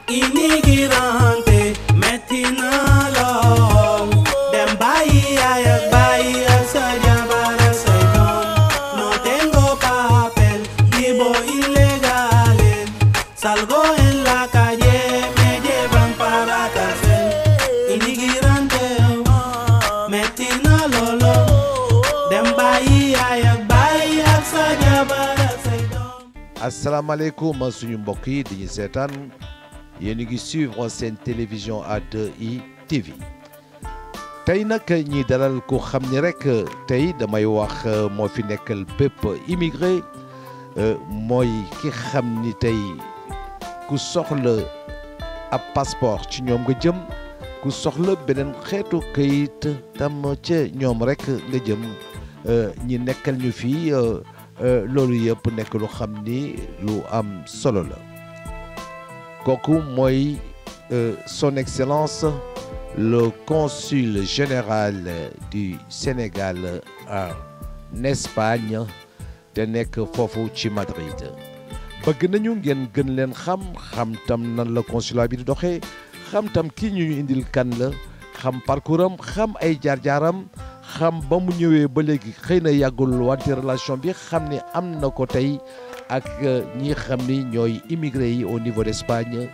Inmigrante, metina lol. Dem bahía, bahía, se llama Seidon. No tengo papel, vivo ilegal. Salgo en la calle, me llevan para cárcel. Inmigrante, metina lol. Dem bahía, bahía, se llama Seidon. asalaamaaleykum suñu mbokk yi di ñu seetaan yéen a ngi suivre seen télévision A2I TV tey nag ñi dalal ko xam ni rek tey damay wax moo fi nekkal bépp immigré mooy ki xam ni tey ku soxla ab passeport ci ñoom nga jëm ku soxla beneen xeetu kayit tam ca ñoom rek nga jëm ñi nekkal ñu fii loolu yëpp nekk lu xam ni lu am solo la kooku mooy son excellence le consul général du Sénégal en Espagne te nekk foofu ci Madrid bëgg nañu ngeen gën leen xam tam nan la consulat bi di doxee xam tam kii ñu indil kan la xam parcours am xam ay jaar-jaaram xam ba mu ñëwee ba léegi xëy na yàggul wante relation bi xam ni am na ko tey ak ñi xam ni ñooy immigré yi au niveau d'Espagne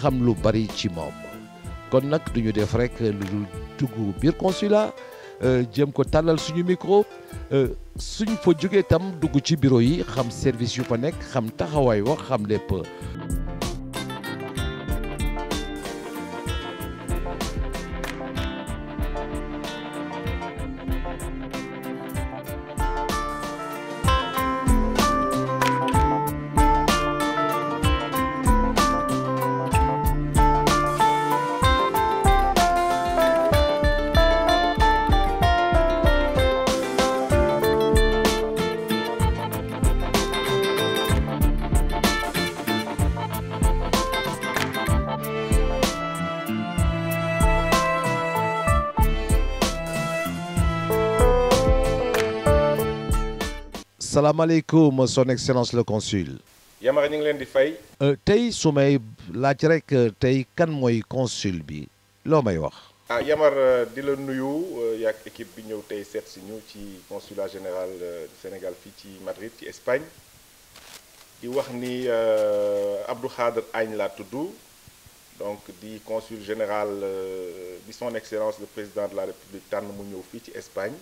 xam lu bari ci moom kon nag duñu def rek lu dugg biir consulat jëm ko tàllal suñu micro suñ fa jógee tam dugg ci bureau yi xam service yu fa nekk xam taxawaay wax xam lépp. salaamaaleykum son excellence le consul. Yamar ñu ngi leen di fay. tey su may laaj rek tey kan mooy consul bi loo may wax. Yamar di la nuyu yaak équipe bi ñëw tey seet si ñu ci consulat général du Sénégal fii ci Madrid ci Espagne di wax ni Abdou Khader Agne laa tudd donc di consul général bi son excellence le président de la République tànn mu ñëw fii ci Espagne.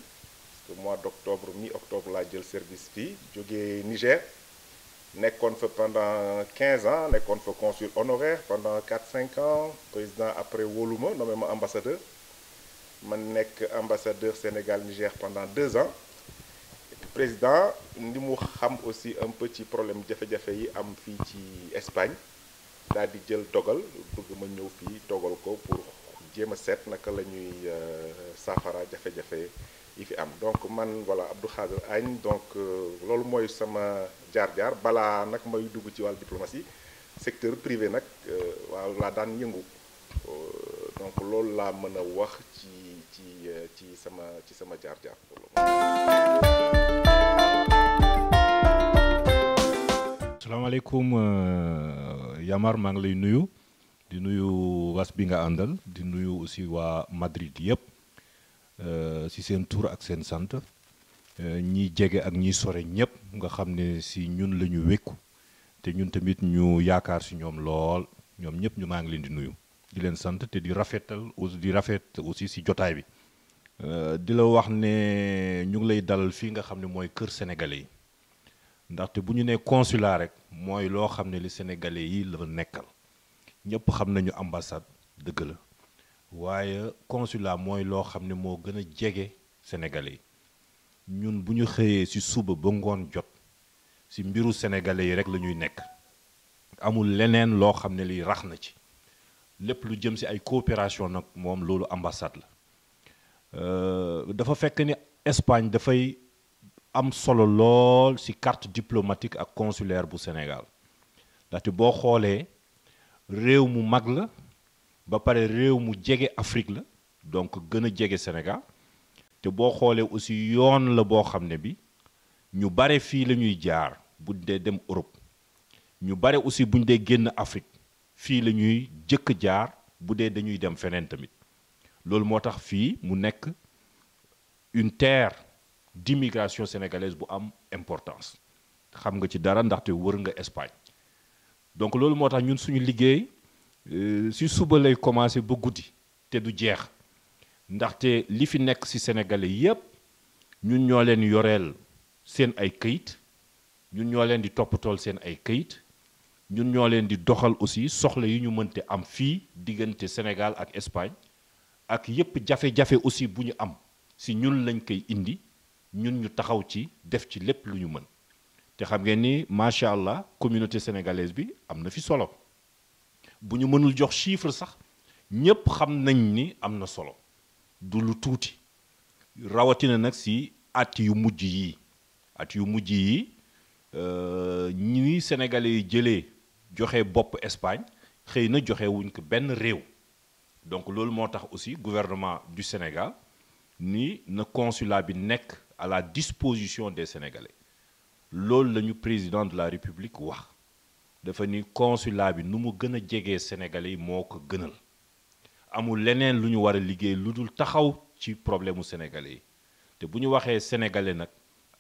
Le mois d'octobre mi-octobre laa jël service fii jógee Niger nekkoon fa pendant 15 ans nekkoon fa consul honoraire pendant 4-5 ans président après wóoluma nommé ma ambassadeur man nekk ambassadeur Sénégal Niger pendant 2 ans et puis président ndi mu xam aussi un peu ci problème jafe-jafe yi am fii ci Espagne daal di jël dogal bëgg ma ñëw fii dogal ko pour jéem a seet naka la ñuy saafara jafe-jafe yi fi am donc man voilà Abdou Khader Agne donc loolu mooy sama jaar-jaar balaa nag may dugg ci wàllu diplomatie secteur privé nag waaw laa daan yëngu donc loolu laa mën a wax ci sama jaar-jaar. asalaamaaleykum Yamar maa ngi lay nuyu di nuyu was bi nga àndal di nuyu aussi waa Madrid yëpp. si seen tur ak seen sant ñi jege ak ñi sore ñëpp nga xam ne si ñun la ñu wékku te ñun tamit ñu yaakaar si ñoom lool ñoom ñëpp ñu maa ngi leen di nuyu di leen sant te di rafet aussi si jotaay bi di la wax ne ñu ngi lay dalal fii nga xam ne mooy kër sénégalais yi ndaxte bu ñu nee consulat rek mooy loo xam ne li sénégalais yi la nekkal ñëpp xam nañu ambassade dëgg la waaye consulat mooy loo xam ne moo gën a jege sénégalais yi ñun bu ñu xëyee ci suba ba ngoon jot ci mbiru sénégalais yi rek la ñuy nekk amul leneen loo xam ne li rax na ci lépp lu jëm ci ay coopération nag moom loolu ambassade la dafa fekk ni Espagne dafay am solo lool ci carte diplomatique ak consulaire bu Sénégal ndaxte boo xoolee réew mu mag la ba pare réew mu jege Afrique la donc gën a jege Sénégal te boo xoolee aussi yoon la boo xam ne bi ñu bare fii la ñuy jaar bu dee dem Europe ñu bare aussi buñ dee génn Afrique fii la ñuy jëkk jaar bu dee dañuy dem feneen tamit loolu moo tax fii mu nekk une terre d'immigration sénégalaise bu am importance xam nga ci dara ndaxte wër nga Espagne donc loolu moo tax ñun suñu liggéey si suba lay commencer ba guddi te du jeex ndaxte li fi nekk ci sénégalais yépp ñun ñoo leen yoreel seen ay këyit ñun ñoo leen di toppatool seen ay këyit ñun ñoo leen di doxal aussi soxla yi ñu mënte am fii diggante Sénégal ak Espagne ak yépp jafe-jafe aussi bu ñu am si ñun lañ koy indi ñun ñu taxaw ci def ci lépp lu ñu mën te xam ngeen ni macha allah communauté sénégalaise bi am na fi solo bu ñu mënul jox chiffre sax ñépp xam nañ ni am na solo du lu tuuti rawatina nag si at yu mujj yi ñi sénégalais yi jëlee joxe bopp Espagne xëy na joxe wuñ ko benn réew donc loolu moo tax aussi gouvernement du Sénégal ni na consulat bi nekk à la disposition des Sénégalais loolu la ñu président de la République wax dafa ni consulat bi nu mu gën a jegee Sénégalais yi moo ko gënal amul leneen lu ñu war a liggéey lu dul taxaw ci problème mu Sénégalais yi te bu ñu waxee Sénégalais nag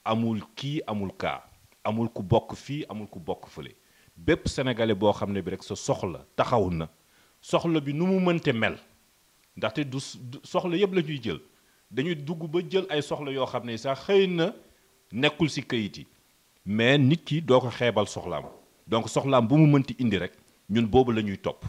amul kii amul kaa amul ku bokk fii amul ku bokk fële bépp Sénégalais boo xam ne bi rek sa soxla taxaw na soxla bi nu mu mënte mel ndaxte du soxla yëpp la ñuy jël dañuy dugg ba jël ay soxla yoo xam ne sax xëy na nekkul ci kayit yi mais nit ki doo ko xeebal soxlaam donc soxlaam bu mu mënti indi rek ñun boobu la ñuy topp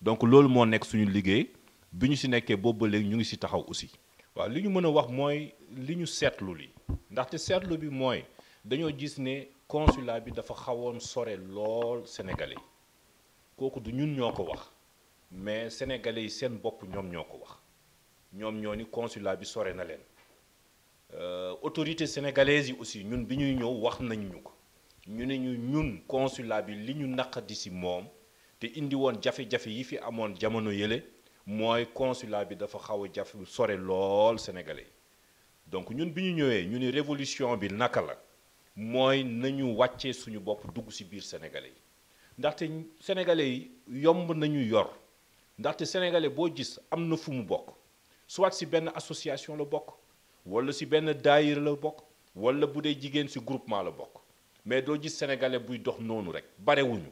donc loolu moo nekk suñu liggéey bi ñu ci nekkee boobu ba léegi ñu ngi ci taxaw aussi. waaw li ñu mën a wax mooy li ñu seetlu li ndaxte seetlu bi mooy dañoo gis ne consulat bi dafa xawoon sore lool sénégalais yi kooku du ñun ñoo ko wax mais sénégalais yi seen bopp ñoom ñoo ko wax ñoom ñoo ni consulat bi sore na leen autorités sénégalaises yi aussi ñun bi ñuy ñëw wax nañ ñu ko ñu ne ñu ñun consulat bi li ñu naqadi ci moom te indi woon jafe-jafe yi fi amoon jamono yële mooy consulat bi dafa xaw a jafe sore lool sénégalais yi donc ñun bi ñu ñëwee ñu ni révolution bi naka la mooy nañu wàccee suñu bopp dugg ci biir sénégalais yi ndaxte sénégalais yi yomb nañu yor ndaxte sénégalais boo gis am na fu mu bokk soit ci benn association la bokk walla ci benn daayira la bokk walla bu dee jigéen ci groupement la bokk mais doo gis sénégalais buy dox noonu rek barewuñu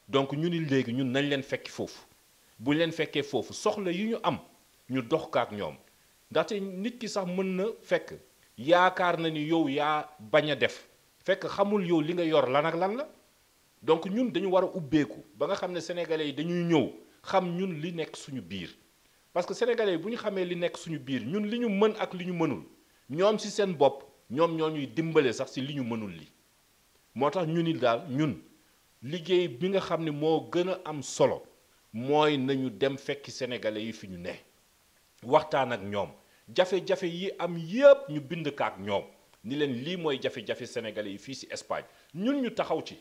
donc ñu ni léegi ñun nañ leen fekki foofu bu leen fekkee foofu soxla yi ñu am ñu dox kaak ñoom ndaxte nit ki sax mën na fekk yaakaar na ni yow yaa bañ a def fekk xamul yow li nga yor lan ak lan la donc ñun dañu war a ubbeeku ba nga xam ne sénégalais yi dañuy ñëw xam ñun li nekk suñu biir parce que sénégalais yi bu ñu xamee li nekk suñu biir ñun li ñu mën ak li ñu mënul ñoom ci seen bopp ñoom ñoo ñuy dimbale sax ci li ñu mënul li moo tax ñu ni daal ñun liggéey bi nga xam ne moo gën a am solo mooy nañu dem fekki sénégalais yi fi ñu ne waxtaan ak ñoom jafe-jafe yi am yépp ñu bind kaak ñoom ni leen lii mooy jafe-jafe sénégalais yi fii ci Espagne ñun ñu taxaw ci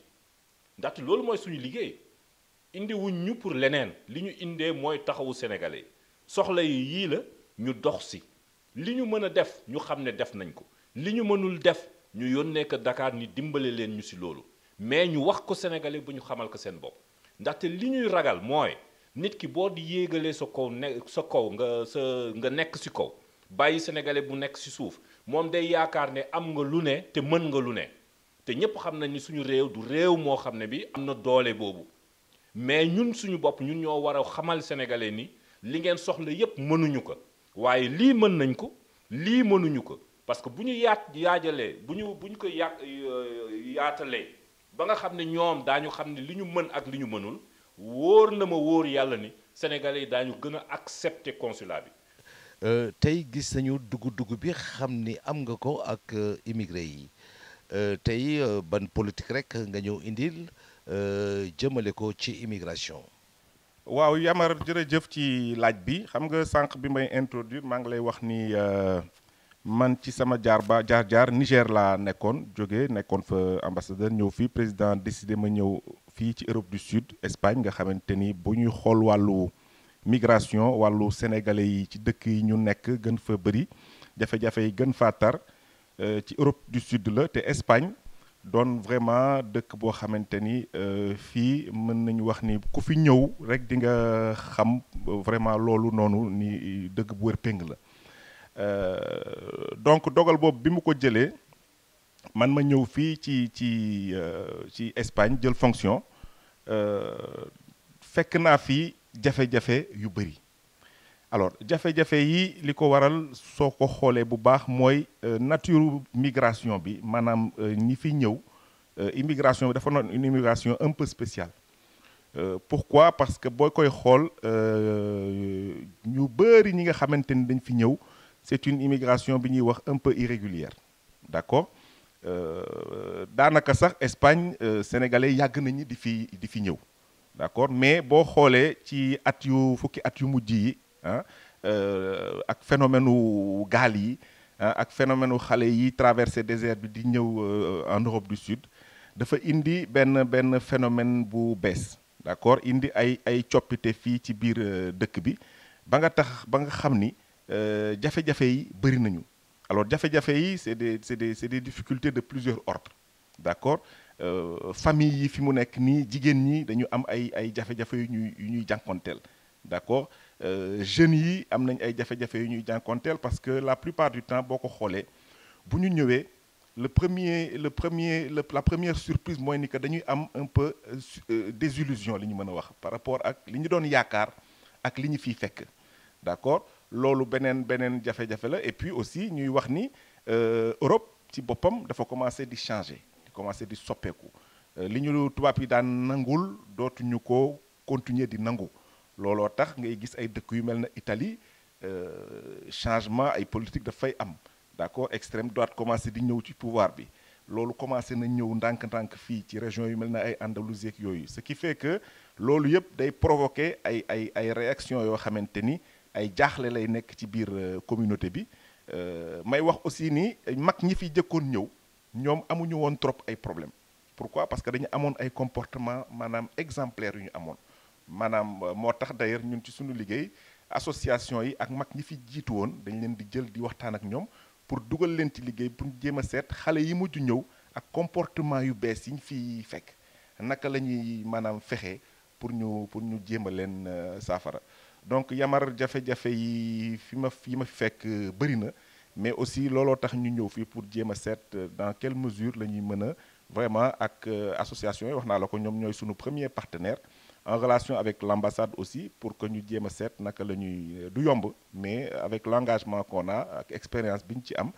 ndaxte loolu mooy suñu liggéey indi wuñ ñu pour leneen li ñu indee mooy taxawu sénégalais yi soxla yi yii la ñu dox ci li ñu mën a def ñu xam ne def nañ ko li ñu mënul def ñu yónnee ko Dakar ni dimbale leen ñu ci loolu mais ñu wax ko sénégalais bu ñu xamal ko seen bopp ndaxte li ñuy ragal mooy nit ki boo di yéegalee sa kaw nga nekk ci kaw bàyyi sénégalais bu nekk ci suuf moom day yaakaar ne am nga lu ne te mën nga lu ne te ñépp xam nañ ni suñu réew du réew moo xam ne bi am na doole boobu mais ñun suñu bopp ñun ñoo war a xamal sénégalais ni li ngeen soxla yépp mënuñu ko waaye lii mën nañ ko lii mënuñu ko parce que bu ñu yaajalee bu ñu ko yaatalee ba nga xam ne ñoom daañu xam ne li ñu mën ak li ñu mënul wóor na ma wóor yàlla ni sénégalais yi daañu gën a accepter consulat bi. tey gis nañu dugg bi xam ni am nga ko ak immigré yi tey ban politique rek nga ñëw indil jëmale ko ci immigration. waaw Yamar jërëjëf ci laaj bi xam nga sànq bi may introduire maa ngi lay wax ni man ci sama jaar Niger laa nekkoon fa ambassadeur ñëw fii président décidé ma ñëw fii ci Europe du Sud Espagne nga xamante ni bu ñuy xool wàllu migration wàllu sénégalais yi ci dëkk yi ñu nekk gën fa bëri jafe-jafe yi gën faa tar ci Europe du Sud la te Espagne doon vraiment dëkk boo xamante ni fii mën nañu wax ni ku fi ñëw rek di nga xam vraiment loolu noonu ni dëgg bu wër péng la donc dogal boobu bi mu ko jëlee man ma ñëw fii ci Espagne jël fonction fekk naa fii jafe-jafe yu bëri alors jafe-jafe yi li ko waral soo ko xoolee bu baax mooy nature migration bi maanaam ñi fi ñëw immigration bi dafa doon une immigration un peu spéciale pourquoi parce que boo koy xool ñu bëri ñi nga xamante ni dañ fi ñëw c'est une immigration bi ñuy wax un peu irrégulière d'accord daanaka sax Espagne sénégalais yàgg nañu di fi ñëw d'accord mais boo xoolee ci fukki at yu mujj yi ak phénomène u gaal yi ak phénomène u xale yi traversé désert bi di ñëw en Europe du Sud dafa indi benn phénomène bu bees d'accord indi ay coppite fii ci biir dëkk bi ba nga xam ni jafe-jafe yi bëri nañu alors jafe-jafe yi c'est des difficultés de plusieurs ordres d'accord famille yi fi mu nekk nii jigéen ñi dañu am ay jafe-jafe yu ñuy jànkonteel d'accord jeunes yi am nañ ay jafe-jafe yu ñuy jànkonteel parce que la plupart du temps boo ko xoolee bu ñu ñëwee la première surprise mooy ni que dañuy am un peu désillusion li ñu mën a wax par rapport ak li ñu doon yaakaar ak li ñu fiy fekk d'accord loolu beneen jafe-jafe la et puis aussi ñuy wax ni Europe ci boppam dafa commencer di changer di commencer di soppeeku li ñu tubaab yi daan nangul dootuñu ko continuer di nangu looloo tax ngay gis ay dëkk yu mel na Italie changement ay politique dafay am d'accord extrême droite commencer di ñëw ci pouvoir bi loolu commencer na ñëw ndànk-ndànk fii ci région yu mel na ay Andalousie ak yooyu ce qui fait que loolu yëpp day provoquer ay réactions yoo xamante ni ay jaaxle lay nekk ci biir communauté bi may wax aussi ni mag ñi fi jëkkoon ñëw ñoom amuñu woon trop ay problèmes pourquoi parce que dañu amoon ay comportement maanaam exemplaires yu ñu amoon maanaam moo tax d'ailleurs ñun ci suñu liggéey association yi ak mag ñi fi jiitu woon dañ leen di jël di waxtaan ak ñoom pour dugal leen ci liggéey pour jéem a seet xale yi mujj ñëw ak comportement yu bees yi ñu fi fekk naka la ñuy maanaam fexe pour ñu jéem a leen saafara donc Yamar jafe-jafe yi yi ma fi fekk bëri na mais aussi looloo tax ñu ñëw fii pour jéem a seet dans quelle mesure la ñuy mën a vraiment ak association yi wax naa la ko ñoom ñooy suñu premier partenaire en relation avec l'ambassade aussi pour que ñu jéem a seet naka la ñuy du yomb mais avec l'engagement qu'on a ak expérience bi ñu ci am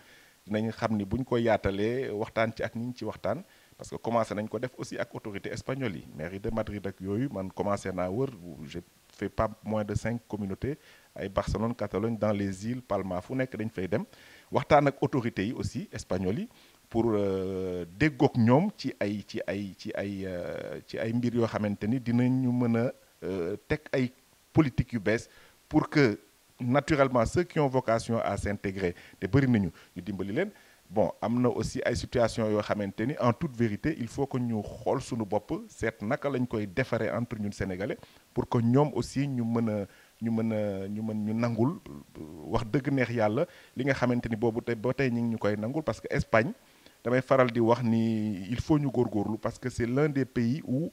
dinañ xam ni bu ñu ko yaatalee waxtaan ci ak ñi ñu ci waxtaan parce que commencé nañ ko def aussi ak autorités espagnoles yi mairie de Madrid ak yooyu man commencé naa wër j'ai fait pas moins de 5 communautés ay Barcelone Catalogne dans les îles Palma fu nekk dañ fay dem waxtaan ak autorités yi aussi espagnoles yi pour déggoog ñoom ci ay mbir yoo xamante ni dinañu mën a teg ay politique yu bees pour que naturellement ceux qui ont vocation à s'intégrer te bëri nañu ñu dimbali leen bon am na aussi ay situation yoo xamante ni en toute vérité il faut que ñu xool suñu bopp seet naka lañ koy defaree entre ñun sénégalais pour que ñoom aussi ñu nangul wax dëgg neex yàlla li nga xamante ni boobu tey ba tey ñu ngi ñu koy nangul parce que Espagne damay faral di wax ni il faut ñu góorgóorlu parce que c'est l'un des pays où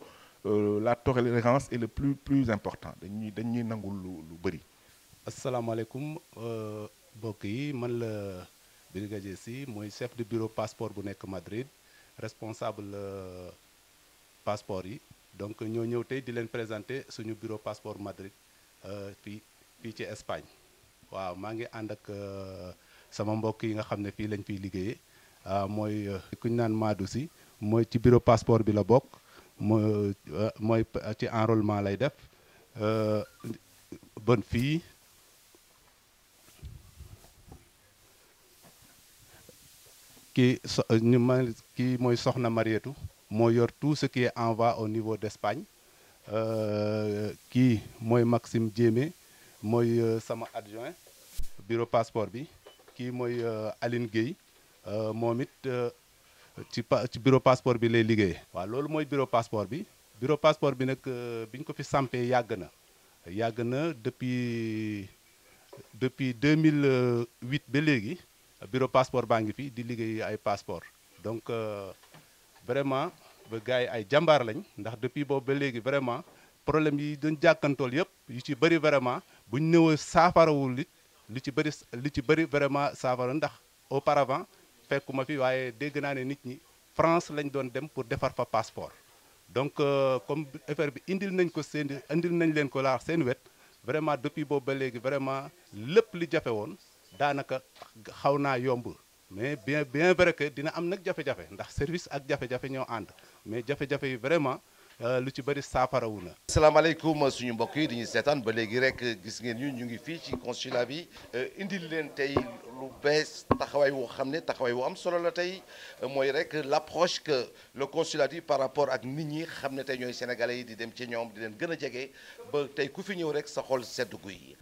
la tolérance est le plus important dañuy nangul lu bëri. asalaamaaleykum mbokk yi man la Brigadier Sy mooy chef de bureau passeport bu nekk Madrid responsable passeport yi donc ñoo ñëw tey di leen présenter suñu bureau passeport Madrid fii ci Espagne waaw maa ngi ànd ak sama mbokk yi nga xam ne fii lañ fiy liggéeyee mooy ku ñu naan Madou Sy mooy ci bureau passeport bi la bokk mooy ci enrôlement lay def bon fii kii mooy Soxna Marietou moo yor tout ce qui est envoi au niveau d'Espagne kii mooy Maxime Diémé mooy sama adjoint bureau passeport bi kii mooy Aline Gueye moom it ci bureau passeport bi lay liggéey. waaw loolu mooy bureau passeport bi bi nag bi ñu ko fi sampee yàgg na depuis 2008 ba léegi bureau passeport baa ngi fi di liggéey ay passeport donc vraiment ba gars yi ay jàmbaar lañ ndax depuis boobu ba léegi vraiment problème yi dañ jàkkantool yëpp yu ci bëri vraiment buñ ñëwee saafarawul li ci bëri vraiment saafara ndax auparavant fekkuma fi waaye dégg naa ne nit ñi France lañ doon dem pour defar fa passeport donc comme affaire bi indil nañ leen ko laa seen wet vraiment depuis boobu ba léegi vraiment lépp li jafe woon daanaka xaw naa yomb mais bien vrai que dina am nag jafe-jafe ndax service ak jafe-jafe ñoo ànd mais jafe-jafe yi vraiment lu ci bëri saafarawu na. asalaamaaleykum suñu mbokk yi dañuy seetaan ba léegi rek gis ngeen ñu ngi fii ci consulat bi indil leen tey lu bees taxawaay woo xam ne taxawaay wu am solo la tey mooy rek l'approche que le consulat yi par rapport ak nit ñi xam ne tey ñooy sénégalais yi di dem ci ñoom di leen gën a jege ba tey ku fi ñëw rek sa xol sedd guy.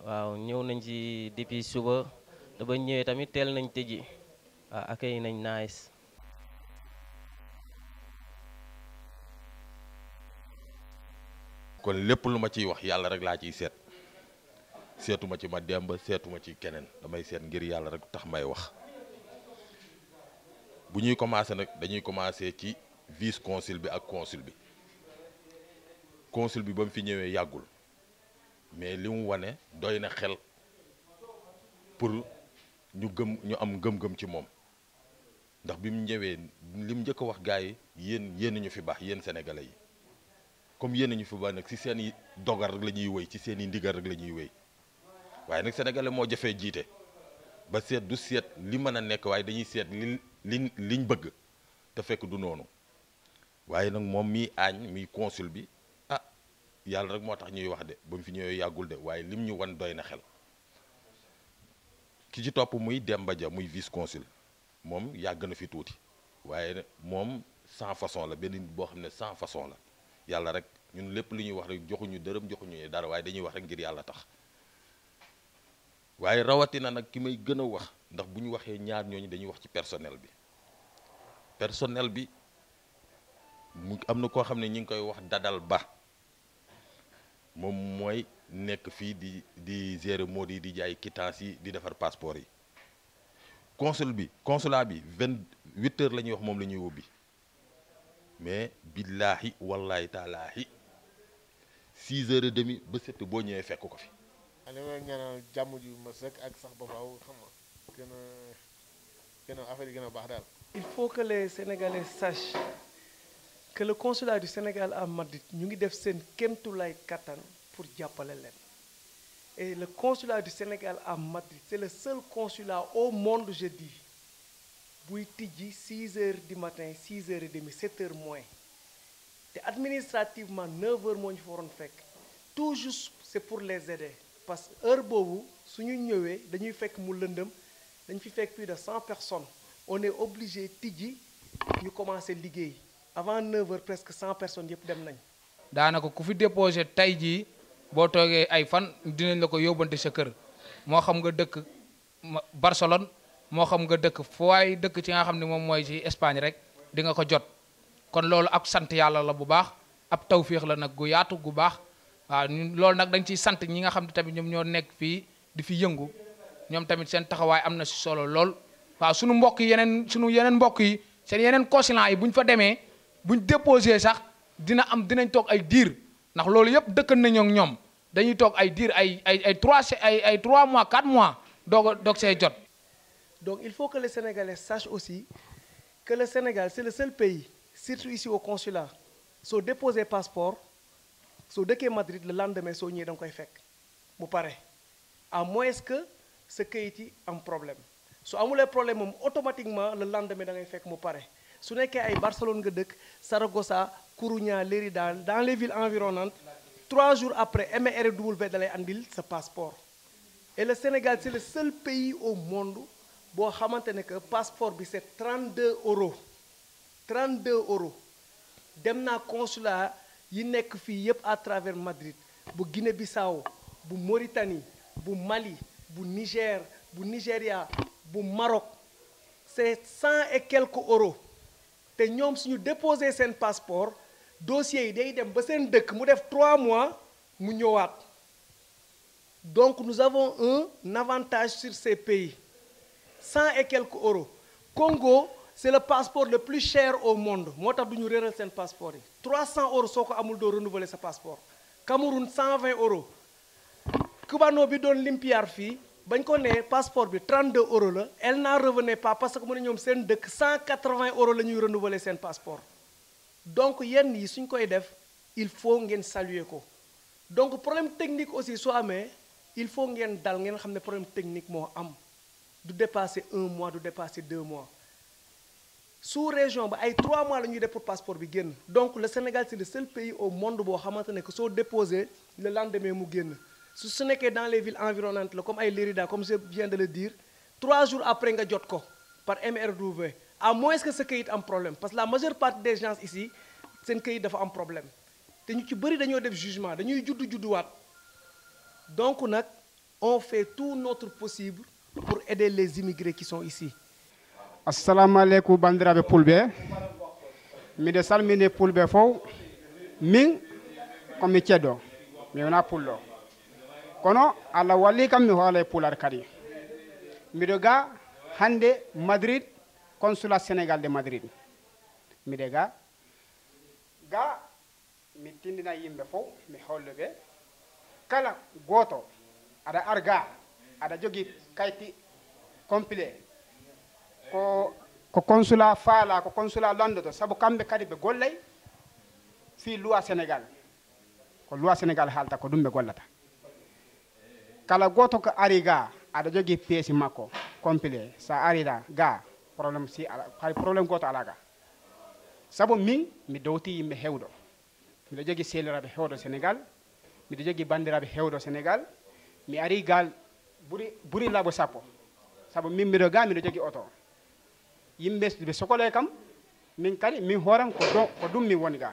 waaw ñëw nañ ci depuis suba te ba ñëwee tamit teel nañ tëji waaw accueil nañ nice. kon lépp lu ma ciy wax yàlla rek laa ciy seet seetuma ci ma demb seetuma ci keneen damay seet ngir yàlla rek tax may wax bu ñuy commencé nag dañuy commencé ci vice consul bi ak consul bi consul bi ba mu fi ñëwee yàggul mais li mu wane doy na xel pour ñu am gëm-gëm ci moom ndax bi mu ñëwee li mu njëkk a wax gars yi yéen ñu fi baax yéen sénégalais yi comme yéen ñu fi baax nag ci seen i dogal rek la ñuy wéy ci seen i ndigal rek la ñuy wéy waaye nag sénégalais moo jafee jiite ba seet du seet li mën a nekk waaye dañuy seet liñ bëgg te fekk du noonu waaye nag moom miy miy consul bi yàlla rek moo tax ñuy wax de ba mu fi ñëwee yàggul de waaye lim ñu wan doy na xel ki ci topp muy Demba Dia muy vice consul moom yàgg na fi tuuti waaye moom sans façon la benn boo xam ne sans façon la yàlla rek ñun lépp lu ñuy wax rek joxuñu dërëm joxuñu dara waaye dañuy wax rek ngir yàlla tax waaye rawatina nag ki may gën a wax ndax bu ñu waxee ñaar ñooñu dañuy wax ci personnel bi mu am na koo xam ne ñi ngi koy wax Dadal Ba moom mooy nekk fii di gérer mode yi di jaay quittance yi di defar passeport yi consulat bi 28 heures la ñuy wax moom la ñuy wubbi mais billaahi wallaahi taalaahi 6h30 ba 7 boo ñëwee fekk ko fi. li may ñaanal jàmm ju ma sëkk ak sax ba faaw xam nga gën a affaire yi gën a baax daal. Il faut que les Sénégalais sachent que le consulat du Sénégal à Madrid ñu ngi def seen kéemtulaay kattan pour jàppale leen et le consulat du Sénégal à Madrid c'est le seul consulat au monde je dis buy tijji 6h du matin 6h30 7h moins te administrativement 9h moo ñu fa waroon fekk tout juste c'est pour les aider parce que heure boobu su ñu ñëwee dañuy fekk mu lëndëm dañ fi fekk plus de 100 personnes on est obligé tijji ñu commencer liggéey. Avant 9h presque 100 personnes yëpp dem nañ. daanaka ku fi déposé tey jii boo toogee ay fan dinañ la ko yóbbante sa kër moo xam nga dëkk Barcelone moo xam nga dëkk fu waay dëkk ci nga xam ne moom mooy ci Espagne rek di nga ko jot kon loolu ak sant yàlla la bu baax ab tawféex la nag gu yaatu gu baax waaw loolu nag dañ ciy sant ñi nga xam ne tamit ñoom ñoo nekk fii di fi yëngu ñoom tamit seen taxawaay am na si solo lool waaw sunu mbokk yeneen mbokk yi seen yeneen consulat yi bu ñu fa demee. buñ déposé sax dinañ toog ay diir ndax loolu yëpp dëkk nañu ak ñoom dañuy toog ay diir ay 3 mois 4 mois doog see jot. Donc il faut que les Sénégalais sachent aussi que le Sénégal c'est le seul pays surtout ici au consulat soo déposé passeport soo dëkkee Madrid le lendemain soo ñëwee da nga koy fekk bu pare à moins que sa kayit yi am problème su amulee problème moom automatiquement le lendemain da ngay fekk mu pare su nekkee ay Barcelone nga dëkk Saragossa Coruña Lérida dans les villes environnantes 3 jours après MRW da lay andil sa passeport et le Sénégal c'est le seul pays au monde boo xamante ne que passeport bi c'est 32 euros 32 euros dem naa consulat yi nekk fii yépp à travers Madrid bu Guinée-Bissau bu Mauritanie bu Mali bu Niger bu Nigeria bu Maroc c'est 100 et quelques euros te ñoom suñu déposé seen passeport dossier yi day dem ba seen dëkk mu def 3 mois mu ñëwaat donc nous avons un avantage sur ces pays 100 et quelques euros Congo c'est le passeport le plus cher au monde moo tax du ñu réeral seen passeport yi 300 euros soo ko amul doo renouveler sa passeport Cameroun 120 euros cubano bi doon limpiar fii bañ ko nee passeport bi 32 euros la elle n'en revenait pas parce que mu ne ñoom seen dëkk 180 euros la ñuy renouveler seen passeport donc yenn yi suñ koy def il faut ngeen saluer ko donc problème technique aussi soo amee il faut ngeen dal ngeen xam ne problème technique moo am du dépasser 1 mois du dépasser 2 mois sous région ba ay 3 mois la ñuy def pour passeport bi génn donc le Sénégal c'est le seul pays au monde boo xamante ne que soo déposé le lendemain mu génn su nekkee dans les villes environnantes la comme ay Lérida comme je viens de le dire 3 jours après nga jot ko par MRW à moins que sa këyit am problème parce que la majeure partie des gens ici seen këyit dafa am problème te ñu ci bëri dañoo def jugement dañuy judduwaat donc nag on fait tout notre possible pour aider les immigrés qui sont ici. Assalamu alaikum bandiraɓe pulɓe miɗe salmini pulɓe fof min komi ceɗɗo mi wona pulɗo kono allah walli kam mi hoolay pular kadi miɗo ga hande Madrid consulat Sénégal de Madrid miɗe ga mi tindina yimɓe fof mi holluɓe kala goto aɗa arga aɗa jogui kayti complet ko consulat faala ko consulat landoto saabu kamɓe kadi ɓe gollay fi loi Sénégal ko loi Sénégal haalta ko ɗum ɓe gollata kala goto ko ari ga aɗa jogui pièce makko complet sa arida ga probléme si hay probléme goto ala ga saabu min mi dowti yimɓe hewɗo miɗo jogui sehliraɓe hewɗo Sénégal miɗo jogui bandiraɓe hewɗo Sénégal mi ari gal ɓuuri laaɓo sappo saabu min mbiɗo ga miɗo jogui auto yimɓe ɓe sokole kam min kadi min hooram ko ɗum min woni ga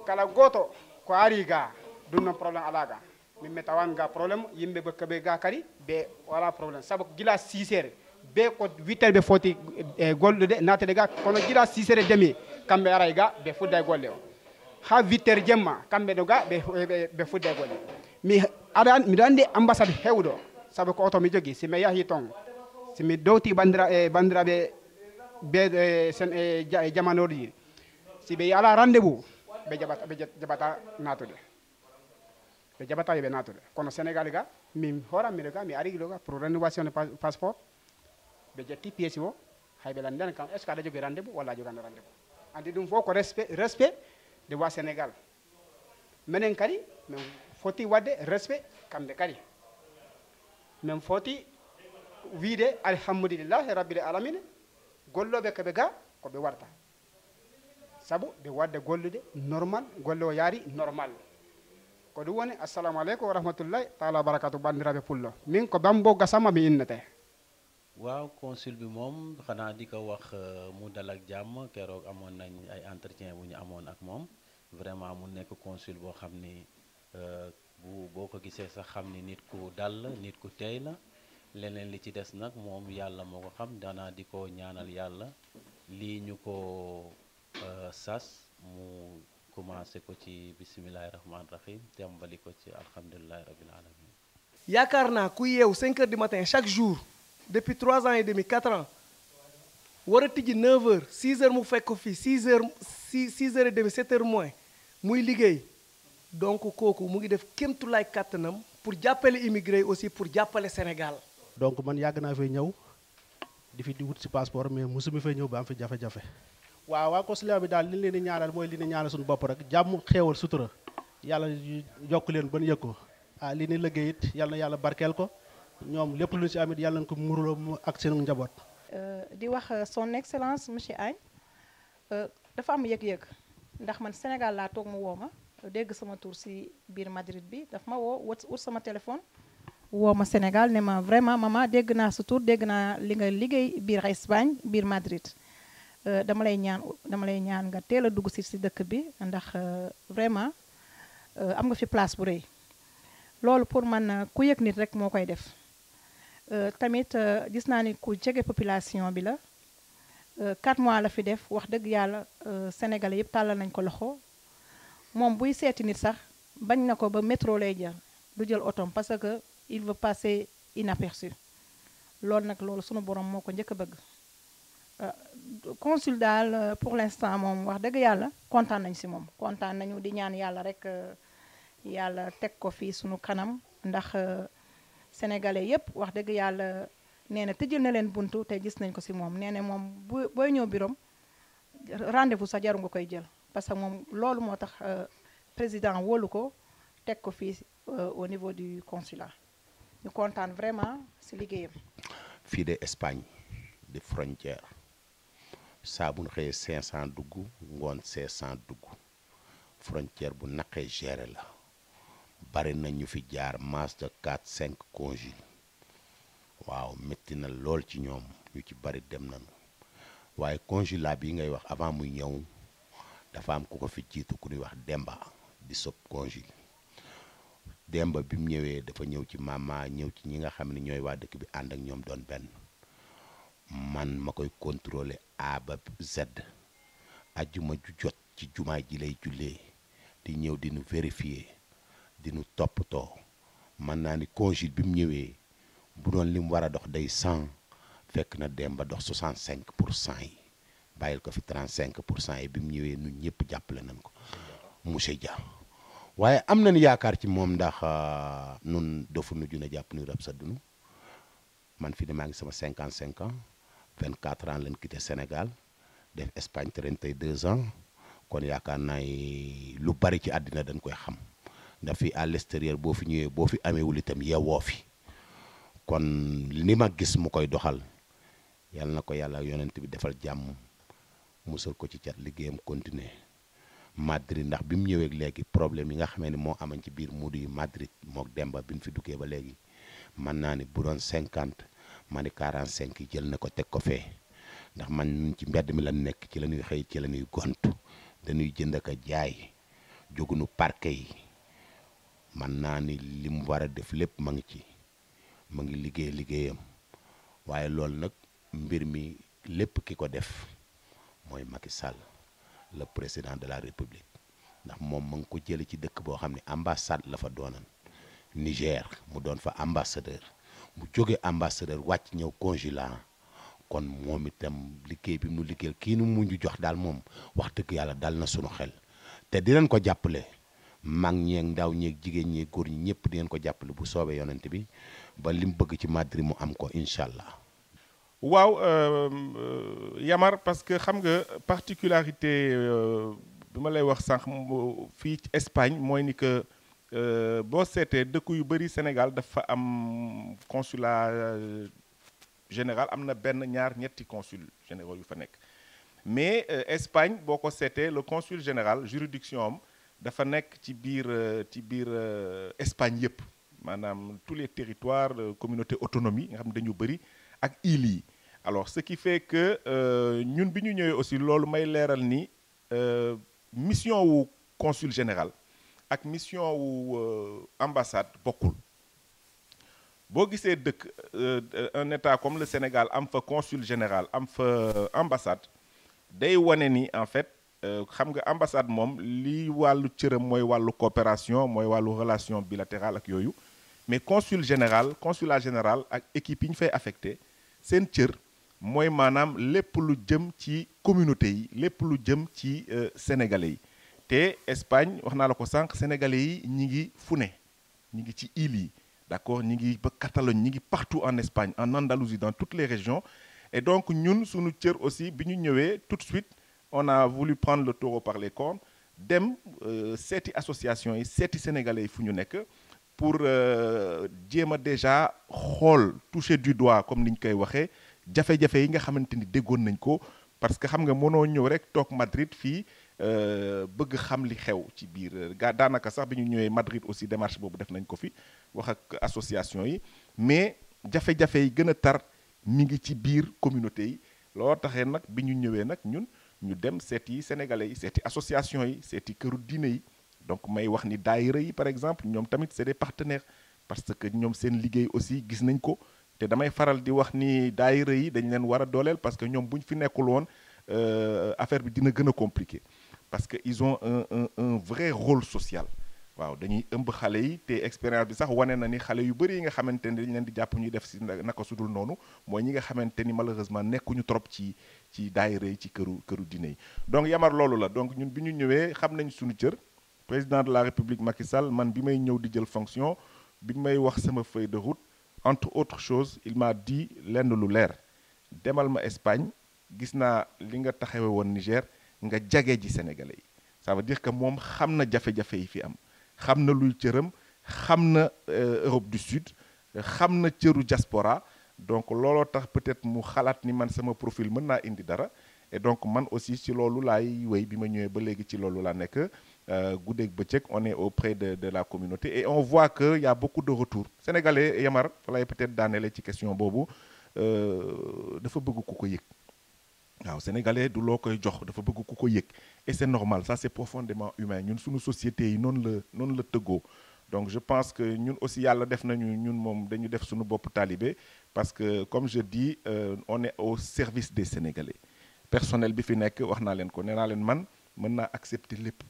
kala goto ko ari ga ɗum noon probléme ala ga min mi tawan ga probléme yimɓe ɓe ga kadi ɓe wala probléme saabu gila 6 heures ɓe ko 8 heures ɓe foti gollude natede ga kono gila 6 heures demi kamɓe aray ga ɓe fudda e golle o ha 8 heures jemma kamɓe ɗo ga ɓe fudda e golle miɗo andi ambassade hewɗo saabu ko auto mi jogui si mi yahi toon si mi dowti bandiraɓe ɓe jamanoɗo ji si ɓe ala rendez-vous ɓe jaɓata natude ɓe jaɓata yoɓe natude kono Sénégal ga min hooram miɗo ga mi ari ɗo ga pour rénovation de passeport ɓe jetti pièce o hay ɓe landani kam est ce que aɗa jogui rendez-vous walla a jogani rendez-vous andi ɗum fof ko respect de wa Sénégal minen kadi min foti wadde respect kamɓe kadi min foti wiide alhamdulillahi rabbil alamina golloɓe koɓe ga koɓe warta saabu ɓe wadde gollude normal golle o yaari normal ko ɗum woni assalamu aleykum wa rahmatullahi taala wa barakatu bandiraɓe pullo min ko Bambo Gassama mi innete waaw consul bi moom xanaa di ko wax mu dal ak jàmm keroog amoon nañ ay entretien bu ñu amoon ak moom vraiment mu nekk consul boo xam ni boo ko gisee sax xam ni nit ku dal la nit ku teey la leneen li ci des nag moom yàlla moo ko xam danaa di ko ñaanal yàlla lii ñu ko sas mu commencé ko ci bisimilahi rahmaani rahim tembali ko ci alhamdulilahi rabbil alamin yaakaar naa ku yeewu 5 heures du matin chaque jour depuis 3 ans et demi 4 ans war a tijji 9 heures 6 heures mu fekk ko fii 6 heures et demi 7 heures moins muy liggéey donc kooku mu ngi def kéemtulaay kàttanam pour jàppale immigré aussi pour jàppale Sénégal. donc man yàgg naa fay ñëw di wut si passeport mais mosuma fay ñëw ba am fi jafe-jafe. waaw waa consulat bi daal li leen di ñaanal mooy li ni ñaanal suñu bopp rek jàmm xéewal sutura yàlla yokk leen ban yëg ko li ni liggéey it yàlla na yàlla barkeel ko ñoom lépp lu ci amit yàlla nañ ko muurloo mu ak seen njaboot. di wax son excellence monsieur Agne dafa am yëg-yëg ndax man Sénégal laa toog mu woo ma dégg sama tur ci biir Madrid bi daf ma woo wut sama téléphone woo ma Sénégal ne ma vraiment maman dégg naa sa tur dégg naa li nga liggéey biir Espagne biir Madrid dama lay ñaan nga teel a dugg ci dëkk bi ndax vraiment am nga fi place bu rëy loolu pour man ku yëg nit rek moo koy def tamit gis naa ni ku jege population bi la 4 mois la fi def wax dëgg yàlla sénégalais yëpp tàllal nañ ko loxo moom buy seeti nit sax bañ na ko ba métro lay jël du jël otom parce que il veut passer inaperçu loolu sunu borom moo ko njëkk a bëgg consul daal pour l'instant moom wax dëgg yàlla kontaan nañ ci moom kontaan nañu di ñaan yàlla rek yàlla teg ko fii sunu kanam ndax sénégalais yëpp wax dëgg yàlla nee na tëjal na leen buntu te gis nañ ko ci moom nee na moom booy ñëw birom rendez-vous sax jaru nga koy jël parce que moom loolu moo tax président wóolu ko teg ko fii au niveau du consulat ñu kontaan vraiment ci liggéeyam. fii de Espagne di frontière saa bu ñu xëyee 500 dugg ngoon 500 dugg frontière bu naqee gérer la bari na ñu fi jaar masse de 4-5 consuls waaw métti na lool ci ñoom ñu ci bari dem nañu waaye consulat bi ngay wax avant muy ñëw dafa am ku ko fi jiitu ku ñuy wax Demba di sub consul Demba bi mu ñëwee dafa ñëw ci mama ñëw ci ñi nga xam ne ñooy waa dëkk bi ànd ak ñoom doon benn man ma koy contrôler A ba Z ajjuma ju jot ci jumaa ji lay jullee di ñëw di nu vérifier di nu toppatoo man naa ni consul bi mu ñëwee bu doon li mu war a dox day 100 fekk na Demba dox 65% yi bàyyil ko fi 35% yi bi mu ñëwee ñun ñëpp jàppale nañ ko monsieur Dia waaye am nañu yaakaar ci moom ndax nun dofu nu juna jàpp ni rab sa dunu man fi ne maa ngi sama 55 ans 24 ans lañ quitté Sénégal def Espagne 32 ans kon yaakaar naa lu bari ci àddina dañ koy xam ndax fii à l'extérieur boo fi ñëwee boo fi ameewul itam yeewoo fi kon li ma gis mu koy doxal yàlla na ko yàlla yonent bi defal jàmm musal ko ci cat liggéeyam continuer Madrid ndax bi mu ñëwee léegi problème yi nga xamee ne moo amoon ci biir muudu yi Madrid mook Demba bi ñu fi duggee ba léegi mën naa ni bu doon 50 ma ni 45 yi jël na ko teg ko fee ndax man ci mbedd mi la nekk ci la ñuy xëy ci la ñuy gontu dañuy jënd ak a jaay jógunu parquet yi man naa ni li mu war a def lépp ma ngi ci ma ngi liggéeyam waaye loolu nag mbir mi lépp ki ko def mooy Macky Sall le président de la République ndax moom ma ngi ko jële ci dëkk boo xam ne ambassade la fa doonan Niger mu doon fa ambassadeur mu jóge ambassadeur wàcc ñëw consulat kon moom itam liggéey bi mu liggéeyal kii nu mu ñu jox daal moom wax dëgg yàlla dal na sunu xel te dinañ ko jàppale mag ñeeg ndaw ñeeg jigéen ñeeg góor ñi ñëpp dinañ ko jàppale bu soobee yonent bi ba li mu bëgg ci Madrid mu am ko incha allah. waaw Yamar parce que xam nga particularité bi ma lay wax sànq fii ci Espagne mooy ni que boo seetee dëkk yu bëri Sénégal dafa am consulat général am na benn ñaar ñetti consul généraux yu fa nekk mais Espagne boo ko seetee le consul général juridiction am dafa nekk ci biir Espagne yëpp maanaam tous les territoires communauté autonomie nga xam ne dañu bëri ak îles yi alors ce qui fait que ñun bi ñu ñëwee aussi loolu may leeral ni mission wu consul général ak mission wu ambassade bokkul boo gisee dëkk un état comme le Sénégal am fa consul général am fa ambassade day wane ni en fait xam nga ambassade moom li wàllu cëram mooy wàllu coopération mooy wàllu relation bilatérale ak yooyu mais consulat général ak équipe yi ñu fay affecté seen cër mooy maanaam lépp lu jëm ci communauté yi lépp lu jëm ci sénégalais yi te Espagne wax naa la ko sànq sénégalais yi ñi ngi fu ne ñi ngi ci îles yi d'accord ñi ngi ba Catalogne ñi ngi partout en Espagne en Andalousie dans toutes les régions et donc ñun suñu cër aussi bi ñu ñëwee tout de suite on a voulu prendre le taureau par les cornes dem seeti association yi seeti sénégalais yi fu ñu nekk pour jéem a déjà xool toucher du doigt comme ni ñu koy waxee jafe-jafe yi nga xamante ni déggoon nañ ko parce que xam nga mënoo ñëw rek toog Madrid fii bëgg xam li xew ci biir daanaka sax bi ñu ñëwee Madrid aussi démarche boobu def nañ ko fi wax ak association yi mais jafe-jafe yi gën a tar mi ngi ci biir communauté yi loo taxee nag bi ñu ñëwee nag ñun ñu dem seeti sénégalais yi seeti association yi seeti këru diine yi donc may wax ni daayira yi par exemple ñoom tamit c'est des partenaires parce que ñoom seen liggéey aussi gis nañ ko te damay faral di wax ni daayira yi dañ leen war a dooleel parce que ñoom bu ñu fi nekkul woon affaire bi dina gën a compliqué parce que ils ont un vrai rôle social waaw dañuy ëmb xale yi te expérience bi sax wane na ni xale yu bëri yi nga xamante ni dañ leen di jàpp ñuy def si naka sudul noonu mooy ñi nga xamante ni malheureusement nekkuñu trop ci daayira yi ci këru diine yi donc yamar loolu la donc ñun bi ñu ñëwee xam nañ suñu cër président de la République Macky Sall man bi may ñëw di jël fonction bi may wax sama feuille de route entre autres choses il m'a dit lenn lu leer demal ma Espagne gis naa li nga taxawe woon Niger nga jage ji sénégalais yi ça veut dire que moom xam na jafe-jafe yi fi am xam na luy cëram xam na Europe du Sud xam na cëru diaspora donc looloo tax peut-être mu xalaat ni man sama profil mën naa indi dara et donc man aussi ci loolu laay wéy bi ma ñëwee ba léegi ci loolu laa nekk guddeeg bëccëg on est auprès de la communauté et on voit que y a beaucoup de retours sénégalais Yamar falay peut-être daanele ci question boobu dafa bëgg ku ko yëg waaw sénégalais du loo koy jox dafa bëgg ku ko yëg et c'est normal ça c'est profondément humain ñun suñu société yi noonu la tëggoo donc je pense que ñun aussi yàlla def nañu ñun moom dañu def suñu bopp talibé parce que comme je dis on est au service des sénégalais personnel bi fi nekk wax naa leen ko nee naa leen man mën naa accepter lépp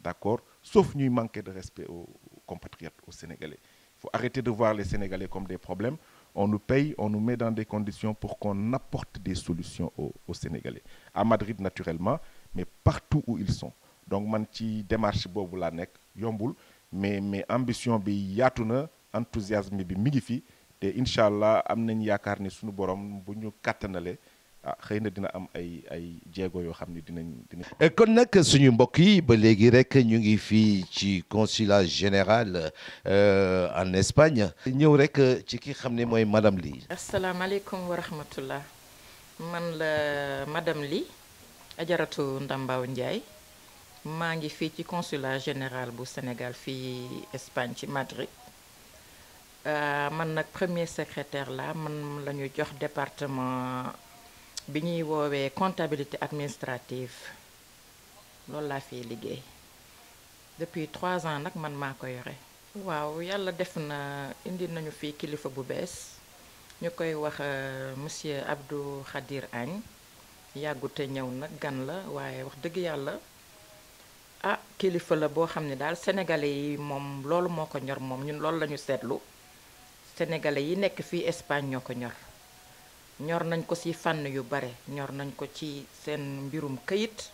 d'accord sauf ñuy manquer de respect aux compatriotes aux sénégalais il faut arrêter de voir les sénégalais comme des problèmes on nous paye on nous met dans des conditions pour qu'on apporte des solutions aux sénégalais à Madrid naturellement mais partout où ils sont donc man ci démarche boobu laa nekk yombul mais ambition bi yaatu na enthousiasme bi mi ngi fi te incha allah am nañ yaakaar ni suñu borom bu ñu kàttanale xëy na dina am ay jéego yoo xam ne dinañ. kon nag suñu mbokk yi ba léegi rek ñu ngi fii ci consulat général en Espagne. ñëw rek ci ki xam ne mooy madame Ly. asalaamaaleykum wa rahmatullah man la madame Ly Ajaratu Ndambaaw Ndiaye maa ngi fii ci consulat général bu Sénégal fii Espagne ci Madrid man nag premier secrétaire la man la ñu jox département. bi ñuy woowee comptabilité administrative loolu laa fiy liggéey depuis 3 ans nag man maa ko yore. waaw yàlla def na indi nañu fii kilifa bu bees ñu koy wax monsieur Abdou Khadir Agne yàggute ñëw nag gan la waaye wax dëgg yàlla kilifa la boo xam ne daal sénégalais yi moom loolu moo ko ñor moom ñun loolu la ñu seetlu sénégalais yi nekk fii Espagne ñoo ko ñor. ñor nañ ko ci fànn yu bare ñor nañ ko ci seen mbirum këyit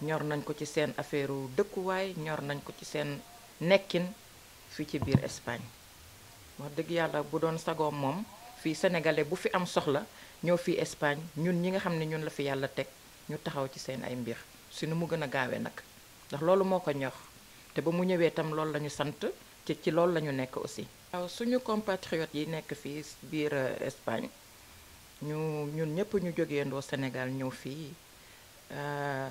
ñor nañ ko ci seen affaire dëkkuwaay ñor nañ ko ci seen nekkin fii ci biir Espagne wax dëgg yàlla bu doon sagoom moom fii sénégalais bu fi am soxla ñëw fii Espagne ñun ñi nga xam ne ñun la fi yàlla teg ñu taxaw ci seen ay mbir si nu mu gën a gaawee nag ndax loolu moo ko ñor te ba mu ñëwee tam loolu la ñu sant ci loolu la ñu nekk aussi. waaw suñu compatriotes yi nekk fii biir Espagne. ñun ñëpp ñu jógeendoo Sénégal ñëw fii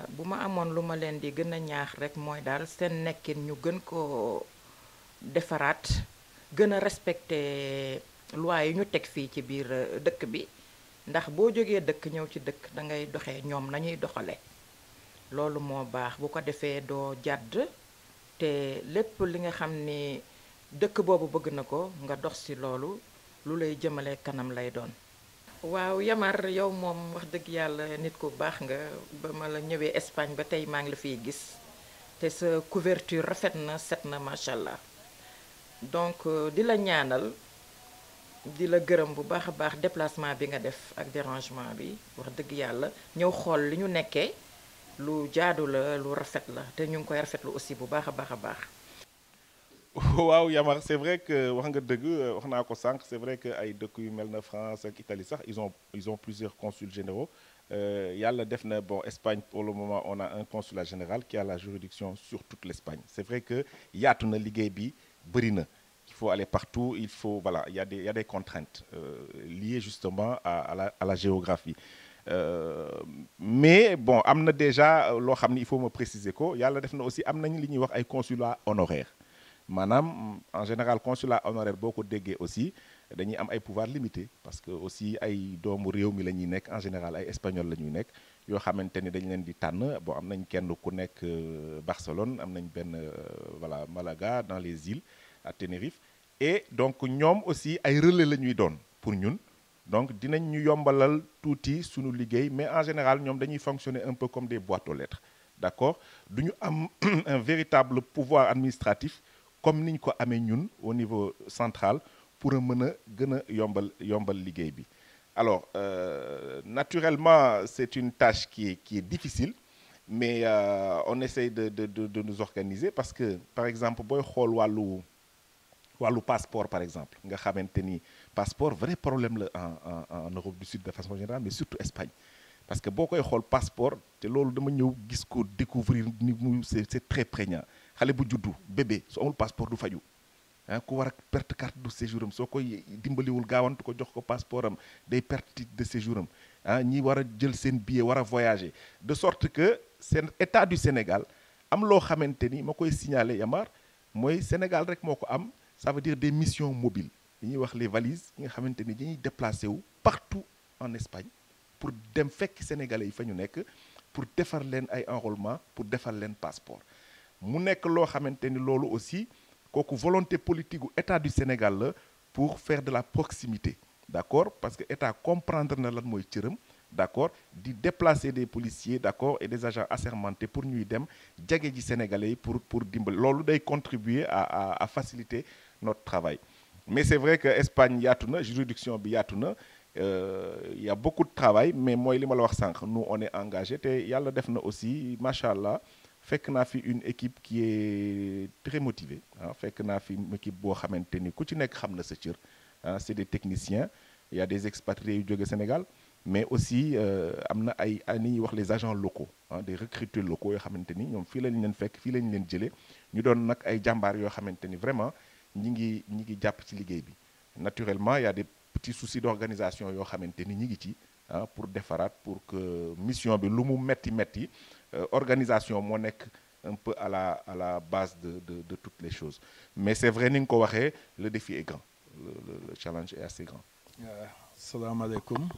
bu ma amoon lu ma leen di gën a ñaax rek mooy daal seen nekkin ñu gën ko defaraat gën a respecter loi yi ñu teg fii ci biir dëkk bi ndax boo jógee dëkk ñëw ci dëkk da ngay doxee ñoom nañuy doxale loolu moo baax bu ko defee doo jàdd te lépp li nga xam ni dëkk boobu bëgg na ko nga dox ci loolu lu lay jëmale kanam lay doon. waaw Yamar yow moom wax dëgg yàlla nit ku baax nga ba ma la ñëwee Espagne ba tey maa ngi la fiy gis te sa couverture rafet na set na macha allah donc di la ñaanal di la gërëm bu baax a baax déplacement bi nga def ak dérangement bi wax dëgg yàlla ñëw xool li ñu nekkee lu jaadu la lu rafet la te ñu ngi koy rafetlu aussi bu baax a baax a baax. waaw Yamar c'est vrai que wax nga dëgg wax naa ko sànq c'est vrai que ay dëkk yu mel na France ak Italie sax ils ont plusieurs consuls généraux yàlla def na bon Espagne pour le moment on a un consulat général qui a la juridiction sur toute l'Espagne c'est vrai que yaatu na liggéey bi bëri na qu'il faut aller partout, il faut, voilà, il y a des contraintes liées justement à la géographie. Mais bon, am na déjà loo xam ni il faut me préciser ko yàlla def na aussi am nañ li ñuy wax ay consulat honoraire maanaam en général consulat honoraire boo ko déggee aussi dañuy am ay pouvoir limité parce que aussi ay doomu réew mi la ñuy nekk en général ay espagnol la ñuy nekk yoo xamante ni dañ leen di tànn bon am nañ kenn ku nekk Barcelone am nañ benn voilà Malaga dans les îles à Tenerife et donc ñoom aussi ay relais la ñuy doon pour ñun donc dinañ ñu yombalal tuuti suñu liggéey mais en général ñoom dañuy fonctionner un peu comme des boîtes aux lettres d'accord du ñu am un véritable pouvoir administratif comme niñ ko amee ñun au niveau central pour a mën a gën a yombal liggéey bi alors naturellement c'est une tâche qui est difficile mais on essaye de nous organiser parce que par exemple booy xool wàllu passeport par exemple nga xamante ni passeport vrai problème la en Europe du Sud de façon générale mais surtout Espagne parce que boo koy xool passeport te loolu dama ñëw gis ko découvrir ni mu c'est très prégnant xale bu juddu bébé su amul passeport du faju ah ku war a perte carte de séjour am soo koy dimbaliwul gaawantu ko jox ko passeport am day perte titre de séjour am ah ñi war a jël seen billet war a voyager de sorte que seen état du Sénégal am loo xamante ni ma koy signaler Yamar mooy Sénégal rek moo ko am ça veut dire des missions mobiles li ñuy wax les valises yi nga xamante ni dañuy déplacé wu partout en Espagne pour dem fekk sénégalais yi fa ñu nekk pour defar leen ay enrôlement pour defar leen passeport mu nekk loo xamante ni loolu aussi kooku volonté politique gu état du Sénégal la pour faire de la proximité d'accord parce que état comprendre na lan mooy cëram d'accord di déplacer des policiers d'accord et des agents assermentés pour ñuy dem jege ji sénégalais yi pour dimbali loolu day contribuer à faciliter notre travail mais c'est vrai que Espagne yaatu na juridiction bi yaatu na il y a beaucoup de travail mais mooy li ma la wax sànq nous on est engagé te yàlla def na aussi macha allah fekk naa fi une équipe qui est très motivée ah fekk naa fi une équipe boo xamante ni ku ci nekk xam na sa cër ah c'est des techniciens il y a des expatriés yu jóge Sénégal mais aussi am na ay ni ñuy wax les agents locaux ah des recruteurs locaux yoo xamante ni ñoom fii lañ leen fekk fii lañ leen jëlee ñu doon nag ay jàmbaar yoo xamante ni vraiment ñi ngi jàpp ci liggéey bi naturellement il y a des petits soucis d'organisation yoo xamante ni ñi ngi ci ah pour defaraat pour que mission bi lu mu metti organisation moo nekk un peu à la base de toutes les choses mais c'est vrai ni nga ko waxee le défi est grand le challenge est assez grand. salaamaaleykum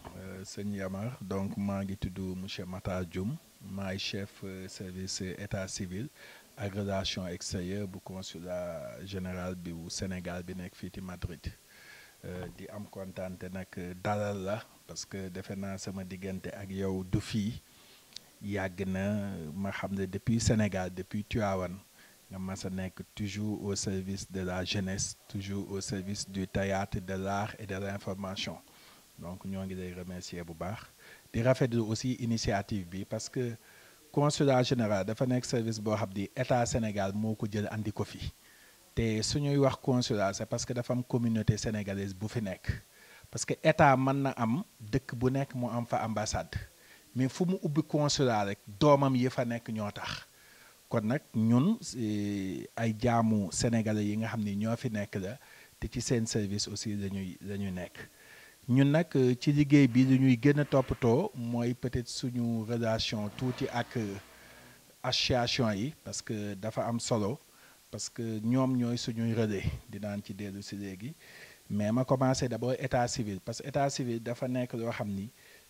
sëñ Yamar donc maa ngi tudd monsieur Matar Dioum maay chef service état civil ak relation extérieure bu consulat général bi bu Sénégal bi nekk fii ci Madrid di am kontaante nag dalal la parce que defe naa sama diggante ak yow du fii yàgg na ma xam ne depuis Sénégal depuis Tivaouane nga mas a nekk toujours au service de la jeunesse toujours au service du théâtre de l'art et de l'information donc ñoo ngi lay remercier bu baax di rafetlu aussi initiative bi parce que consulat général dafa nekk service boo xam ni état Sénégal moo ko jël andi ko fi te suñuy wax consulat c'est parce que dafa am communauté sénégalaise bu fi nekk parce que état mën na am dëkk bu nekk mu am fa ambassade mais fu mu ubbi consulat rek doomam yi fa nekk ñoo tax kon nag ñun ay jaamu sénégalais yi nga xam ni ñoo fi nekk la te ci seen service aussi lañuy nekk ñun nag ci liggéey bi lu ñuy gën a toppatoo mooy peut-être suñu relation tuuti ak association yi parce que dafa am solo parce que ñoom ñooy suñuy relais dinaan ci dellu si léegi mais ma commencé d'abord état civil parce que état civil dafa nekk loo xam ni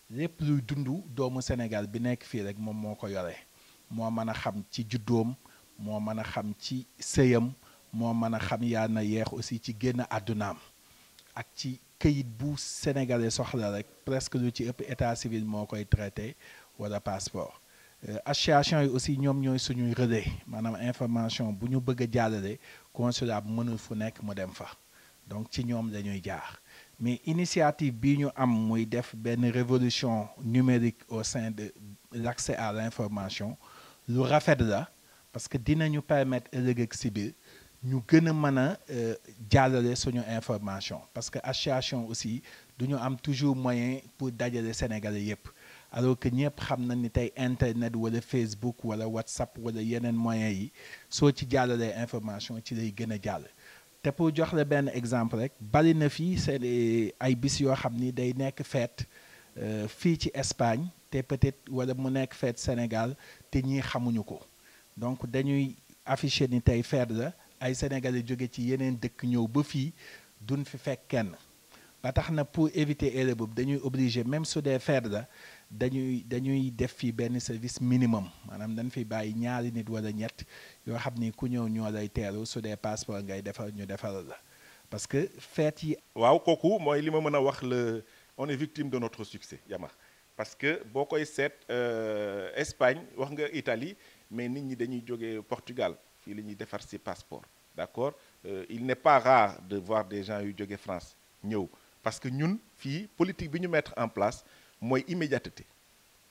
lépp luy dund doomu Sénégal bi nekk fii rek moom moo ko yore moo mën a xam ci juddoom moo mën a xam ci sëyam moo mën a xam yaa na yeex aussi ci génn àddunaam ak ci këyit bu sénégalais soxla rek presque lu ci ëpp état civil moo koy traité wala passeport association yi aussi ñoom ñooy suñuy relais maanaam information bu ñu bëgg a jàllale consulat bu mënul fu nekk mu dem fa donc ci ñoom lañuy jaar mais initiative bi ñu am muy def benn révolution numérique au sein de l'accès à l'information lu rafet la parce que dinañu permettre ëllëg ak si biir ñu gën a mën a jàllale suñu information parce que association aussi du ñu am toujours moyen pour dajale sénégalais yépp alors que ñëpp xam na ni tey internet wala Facebook wala WhatsApp wala yeneen moyens yi soo ci jàllalee information ci lay gën a jàll te pour jox la benn exemple rek bari na fii c'est ay bis yoo xam ni day nekk fête fii ci Espagne te peut-être wala mu nekk fête Sénégal te ñii xamuñu ko donc dañuy afficher ni tey fête la ay sénégalais jóge ci yeneen dëkk ñëw ba fii duñ fi fekk kenn ba tax na pour éviter erreur boobu dañuy obligé même su dee fête la dañuy def fii benn service minimum maanaam dañ fi bàyyi ñaari nit wala ñett yoo xam ni ku ñëw ñoo lay teeru su dee passeport ngay defar ñu defaral la parce que fête yi. waaw kooku mooy li ma mën a wax le on est victime de notre succès Yamar parce que boo koy seet Espagne wax nga Italie mais nit ñi dañuy jógee Portugal fii la ñuy defar ci passeport d'accord il n'est pas rare de voir des gens yu jógee France ñëw parce que ñun fii politique bi ñu mettre en place mooy immédiateté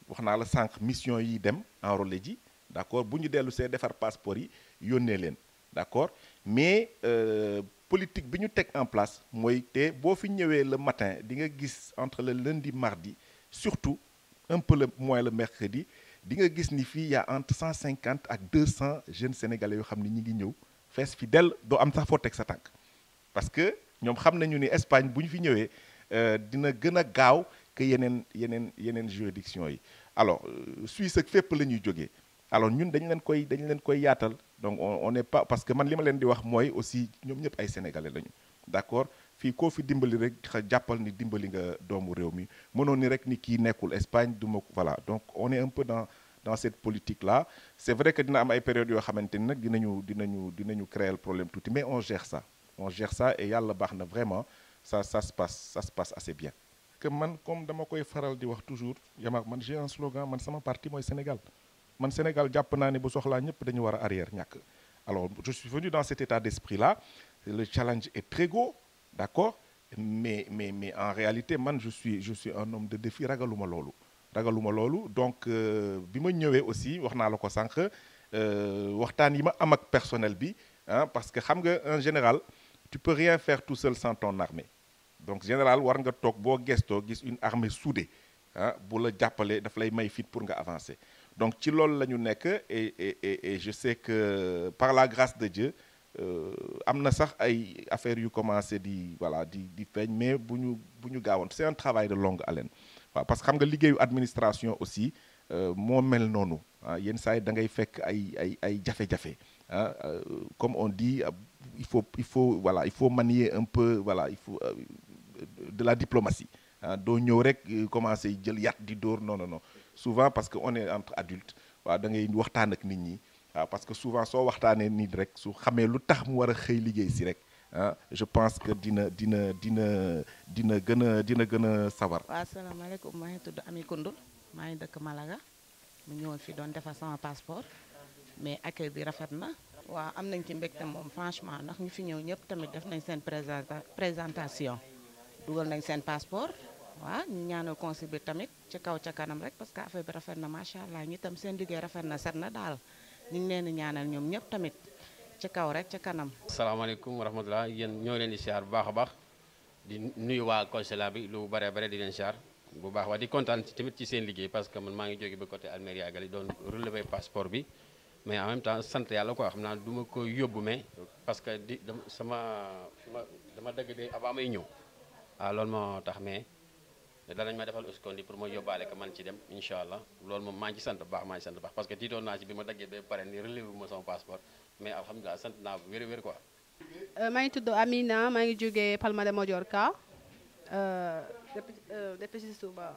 wax naa la sànq mission yi dem enrôler ji d'accord bu ñu dellu see defar passeport yi yónnee leen d'accord mais politique bi ñu teg en place mooy te boo fi ñëwee le matin di nga gis entre le lundi mardi surtout un peu moins le mercredi di nga gis ni fii y a entre 150 ak 200 jeunes sénégalais yoo xam ne ñi ngi ñëw fees fi dell doo am sax foo teg sa tànk parce que ñoom xam nañu ni Espagne bu ñu fi ñëwee dina gën a gaaw que yeneen juridiction yi alors Suisse ak fépp la ñuy jógee alors ñun dañ leen koy yaatal donc on n'est pas parce que man li ma leen di wax mooy aussi ñoom ñëpp ay sénégalais lañu d'accord fii koo fi dimbali rek jàppal ni dimbali nga doomu réew mi mënoon ni rek ni kii nekkul Espagne du ma voilà donc on est un peu dans cette politique là c'est vrai que dina am ay périodes yoo xamante ni nag dinañu créer le problème tuuti mais on gère ça et yàlla baax na vraiment ça se passe assez bien. que man comme dama koy faral di wax toujours Yamar man j'ai un slogan man sama parti mooy Sénégal man Sénégal jàpp naa ne bu soxlaa ñëpp dañu war a arrière ñàkk alors je suis venu dans cet état d'esprit là le challenge est très gros d'accord mais en réalité man je suis un homme de défi ragaluma loolu donc bi ma ñëwee aussi wax naa la ko sànq waxtaan yi ma am ak personnel bi parce que xam nga en général tu peux rien faire tout seul sans ton armée donc général war nga toog boo gestoo gis une armée soudée bu la jàppale daf lay may fit pour nga avancer donc ci loolu la ñu nekk et je sais que par la grâce de Dieu am na sax ay affaires yu commencé di feeñ mais bu ñu gaawoon c'est un travail de longue haleine waaw parce que xam nga liggéeyu administration aussi moo mel noonu yenn saa yi da ngay fekk ay jafe-jafe comme on dit il faut manier un peu il faut de la diplomatie doo ñëw rek commencer jël yat di dóor non souvent parce que on est entre adultes waaw da ngay waxtaan ak nit ñi parce que souvent soo waxtaanee nit rek su xamee lu tax mu war a xëy liggéey si rek je pense que dina gën a sawar. waaw asalaamaaleykum maa ngi tudd Ami Koundoul maa ngi dëkk Malaga mu ñëwoon fi doon defar sama passeport mais accueil bi rafet na. waaw am nañ ci mbégte moom franchement ndax ñu fi ñëw ñëpp tamit def nañ seen présentation dugal nañ seen passeport waaw ñu ñaanal consul bi tamit ci kaw ca kanam rek parce que affaire bi rafet na macha allah ñi tam seen liggéey rafet na set na daal ñu ngi leen di ñaanal ñoom ñëpp tamit ci kaw rek ca kanam. asalaamaaleykum wa rahmatulah yéen ñoo leen di siyaar bu baax a baax di nuyu waa consulat bi lu bare bare di leen siyaar bu baax waa di kontaan tamit ci seen liggéey parce que man maa ngi jóge ba côté Almeria Agali doon relever passeport bi. mais en même temps sant yàlla quoi xam naa du ma ko yóbbu mais parce que dama dëgg de avant may ñëw loolu moo tax mais danañ ma defal escompte pour ma yóbbaale ko man ci dem incha allah loolu moom maa ngi ci sant baax parce que tiitoon naa ci bi ma daggee ba pare ni relevé ma sama passeport mais alhamdulilah sant naa bu wér quoi. maa ngi tudd Amina maa ngi jógee Palma de Mallorca depuis si suba.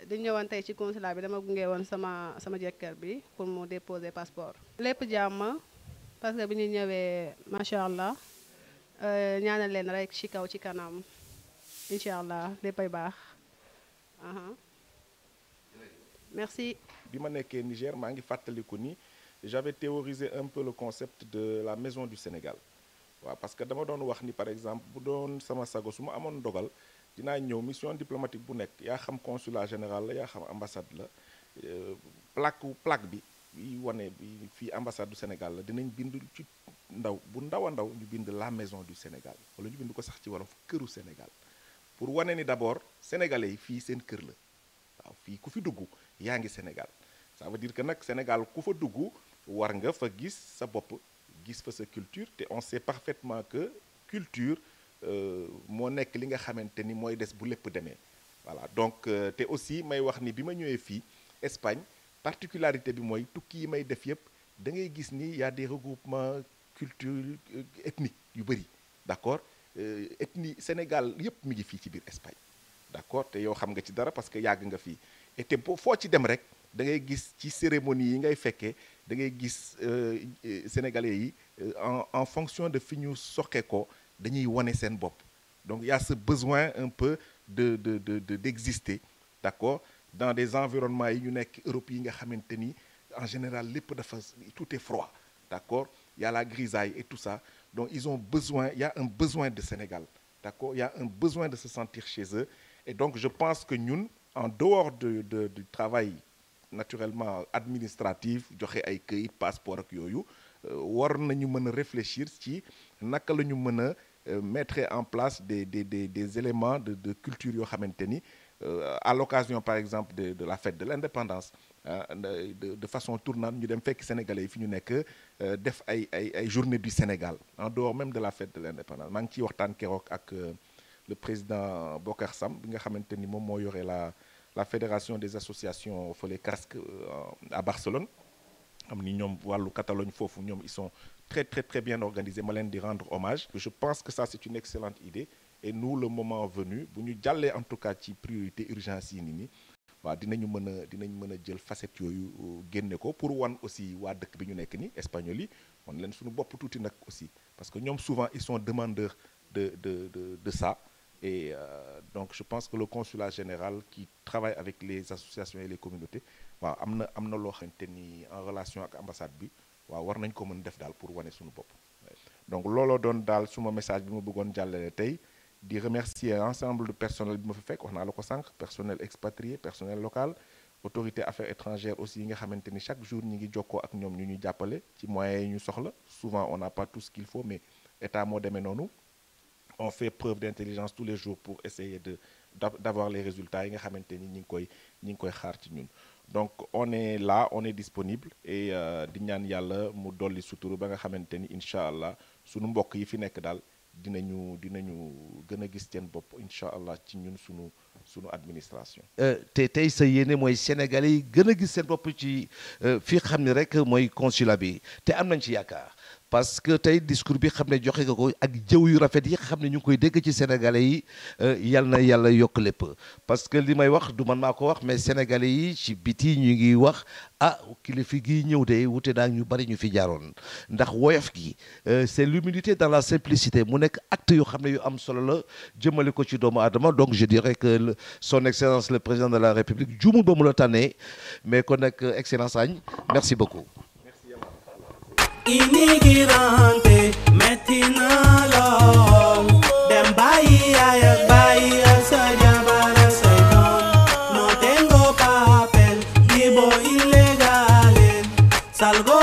di ñëwoon tey ci consulat bi dama gunge woon sama jëkkër bi pour mu déposer passeport. lépp jàmm parce que bi ñu ñëwee macha allah ñaanal leen rek ci kaw ci kanam incha allah léppay baax. merci. bi ma nekkee Niger maa ngi fàttaliku ni j'avais théorisé un peu le concept de la maison du Sénégal waaw parce que dama doon wax ni par exemple bu doon sama sago su ma amoon dogal. dinaa ñëw mission diplomatique bu nekk yaa xam consulat général la yaa xam ambassade la plaque bi wane bi fii ambassade du Sénégal la dinañ bind ci bu ndaw a ndaw ñu bind la maison du Sénégal wala ñu bind ko sax ci wolof këru Sénégal pour wane ni d'abord sénégalais yi fii seen kër la waaw fii ku fi dugg yaa ngi Sénégal ça veut dire que nag Sénégal ku fa dugg war nga fa gis sa bopp gis fa sa culture te on sait parfaitement que culture moo nekk li nga xamante ni mooy des bu lépp demee voilà donc te aussi may wax ni bi ma ñëwee fii Espagne particularité bi mooy tukki yi may def yëpp da ngay gis ni y a des regroupements culture ethnique yu bëri d'accord ethnie Sénégal yëpp mi ngi fii ci biir Espagne d'accord te yow xam nga ci dara parce que yàgg nga fii et te foo ci dem rek da ngay gis ci cérémonie yi ngay fekkee da ngay gis sénégalais yi en fonction de fi ñu soqee ko dañuy wane seen bopp donc il y a ce besoin un peu d'exister d'accord dans des environnements yi ñu nekk Europe yi nga xamante ni en général lépp dafa tout est froid d'accord il y a la grisaille et tout ça donc ils ont besoin il y a un besoin de Sénégal d'accord il y a un besoin de se sentir chez eux et donc je pense que ñun en dehors du travail naturellement administratif joxe ay këyit passeport ak yooyu war nañu mën a réfléchir ci naka la ñu mën a mettre en place des éléments de culture yoo xamante ni à l'occasion par exemple de la fête de l'indépendance de façon tournante ñu dem fekk sénégalais yi fi ñu nekk def ay journée du Sénégal en dehors même de la fête de l'indépendance maa ngi ciy waxtaan keroog ak le président Bokar Sam bi nga xamante ni moom moo yore la fédération des associations fële CASC à Barcelone xam ni ñoom wàllu Catalogne foofu ñoom ils sont très bien organisés ma leen di rendre hommage je pense que ça c'est une excellente idée et nous le moment venu bu ñu jàllee en tout cas ci priorité urgence yi ni waaw dinañ mën a jël facette yooyu génne ko pour wan aussi waa dëkk bi ñu nekk ni espagnol yi wan leen suñu bopp tuuti nag aussi parce que ñoom souvent ils sont demandeurs de ça et donc je pense que le consulat général qui travaille avec les associations et les communautés waaw am na loo xamante ni en relation ak ambassade bi waaw war nañ ko mën def daal pour wane suñu bopp donc looloo doon daal suma message bi ma bëggoon jàllale tey di remercier l'ensemble du personnel bi ma fa fekk wax naa la ko sànq personnel expatrié personnel local autorité affaires étrangères aussi yi nga xamante ni chaque jour ñi ngi jokkoo ak ñoom ñu jàppale ci moyens yi ñu soxla souvent on n'a pas tout ce qu'il faut mais état moo demee noonu on fait preuve d'intelligence tous les jours pour essayer d'avoir les résultats yi nga xamante ni ñi ngi koy xaar ci ñun donc on est là on est disponible et di ñaan yàlla mu dolli suturu ba nga xamante ni incha allah sunu mbokk yi fi nekk daal dinañu gën a gis seen bopp incha allah ci ñun sunu administration. te tey sa yéene mooy Sénégalais yi gën a gis seen bopp ci fii xam ne rek mooy consulat bi te am nañ ci yaakaar. parce que tey discours bi xam ne joxe nga ko ak jëw yu rafet yi xam ne ñu ngi koy dégg ci sénégalais yi yal na yàlla yokk lépp parce que li may wax du man maa ko wax mais sénégalais yi ci biti ñu ngi wax kilifa gi ñëw de wute naa ñu bari ñu fi jaaroon ndax woyof gi c'est l'humilité dans la simplicité mu nekk acte yoo xam ne yu am solo la jëmale ko ci doomu aadama donc je dirais que son excellence le président de la république juumul ba mu la tànnee mais kon nag excellence Agne merci beaucoup. Inmigrante metina lol dem bahía sa llamada no tengo papel vivo ilegal salgo